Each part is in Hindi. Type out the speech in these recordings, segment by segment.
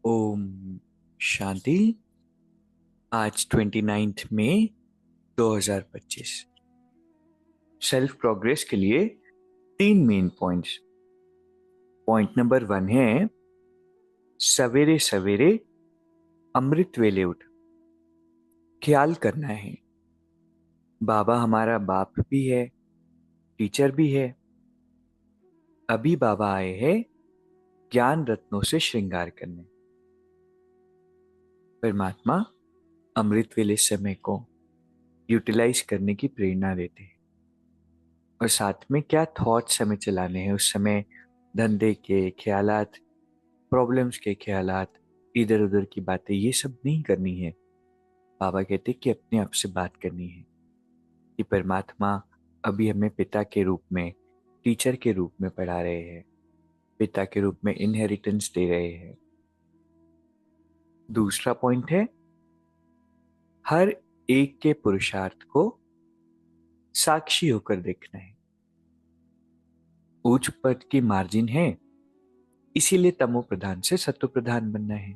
ओम शांति। आज 29 मई 2025। सेल्फ प्रोग्रेस के लिए 3 मेन पॉइंट्स। पॉइंट नंबर 1 है सवेरे सवेरे अमृत वेले उठ ख्याल करना है। बाबा हमारा बाप भी है, टीचर भी है। अभी बाबा आए हैं ज्ञान रत्नों से श्रृंगार करने। परमात्मा अमृत वेले समय को यूटिलाइज करने की प्रेरणा देते हैं और साथ में क्या थॉट्स हमें चलाने हैं उस समय। धंधे के ख्यालात, प्रॉब्लम्स के ख्यालात, इधर उधर की बातें, ये सब नहीं करनी है। बाबा कहते कि अपने आप से बात करनी है कि परमात्मा अभी हमें पिता के रूप में, टीचर के रूप में पढ़ा रहे हैं, पिता के रूप में इनहेरिटेंस दे रहे हैं। दूसरा पॉइंट है हर एक के पुरुषार्थ को साक्षी होकर देखना है। उच्च पद की मार्जिन है, इसीलिए तमो प्रधान से सत्व प्रधान बनना है।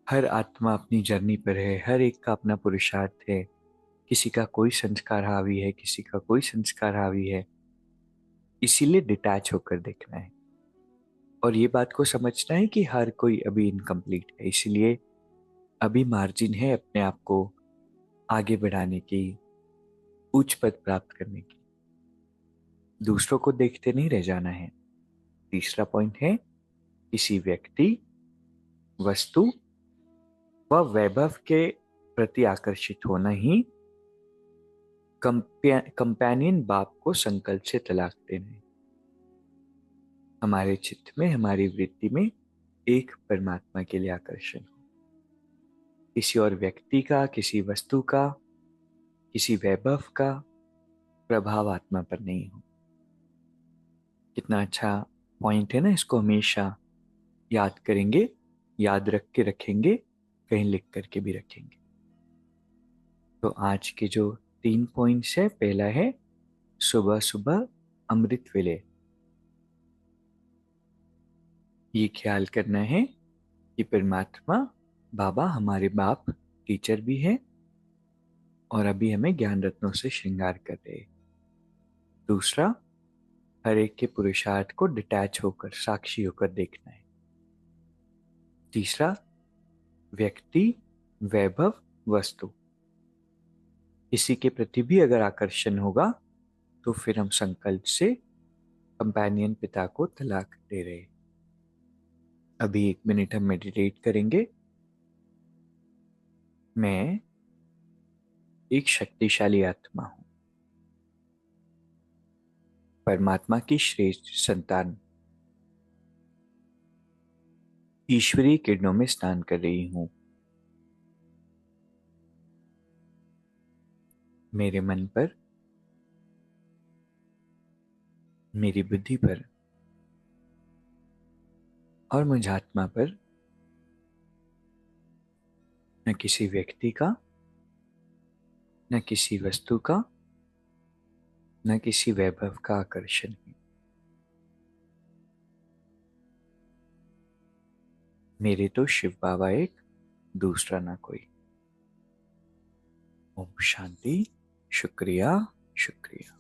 हर आत्मा अपनी जर्नी पर है, हर एक का अपना पुरुषार्थ है। किसी का कोई संस्कार हावी है, किसी का कोई संस्कार हावी है, इसीलिए डिटैच होकर देखना है और ये बात को समझना है कि हर कोई अभी इनकम्प्लीट है, इसीलिए अभी मार्जिन है अपने आप को आगे बढ़ाने की, उच्च पद प्राप्त करने की। दूसरों को देखते नहीं रह जाना है। तीसरा पॉइंट है किसी व्यक्ति, वस्तु व वैभव के प्रति आकर्षित होना ही कंपेनियन बाप को संकल्प से तलाक देना है। हमारे चित्त में, हमारी वृत्ति में एक परमात्मा के लिए आकर्षण हो, किसी और व्यक्ति का, किसी वस्तु का, किसी वैभव का प्रभाव आत्मा पर नहीं हो। कितना अच्छा पॉइंट है ना। इसको हमेशा याद करेंगे, याद रख के रखेंगे, कहीं लिख करके भी रखेंगे। तो आज के जो 3 पॉइंट्स है, पहला है सुबह सुबह अमृत वेले ये ख्याल करना है कि परमात्मा बाबा हमारे बाप, टीचर भी है और अभी हमें ज्ञान रत्नों से श्रृंगार कर रहे हैं। दूसरा, हर एक के पुरुषार्थ को डिटैच होकर, साक्षी होकर देखना है। तीसरा, व्यक्ति, वैभव, वस्तु, इसी के प्रति भी अगर आकर्षण होगा तो फिर हम संकल्प से कंपेनियन पिता को तलाक दे रहे हैं। अभी 1 मिनट हम मेडिटेट करेंगे। मैं एक शक्तिशाली आत्मा हूं, परमात्मा की श्रेष्ठ संतान, ईश्वरीय किरणों में स्नान कर रही हूं। मेरे मन पर, मेरी बुद्धि पर और मुझ आत्मा पर न किसी व्यक्ति का, न किसी वस्तु का, न किसी वैभव का आकर्षण है। मेरे तो शिव बाबा एक, दूसरा ना कोई। ओम शांति। शुक्रिया, शुक्रिया।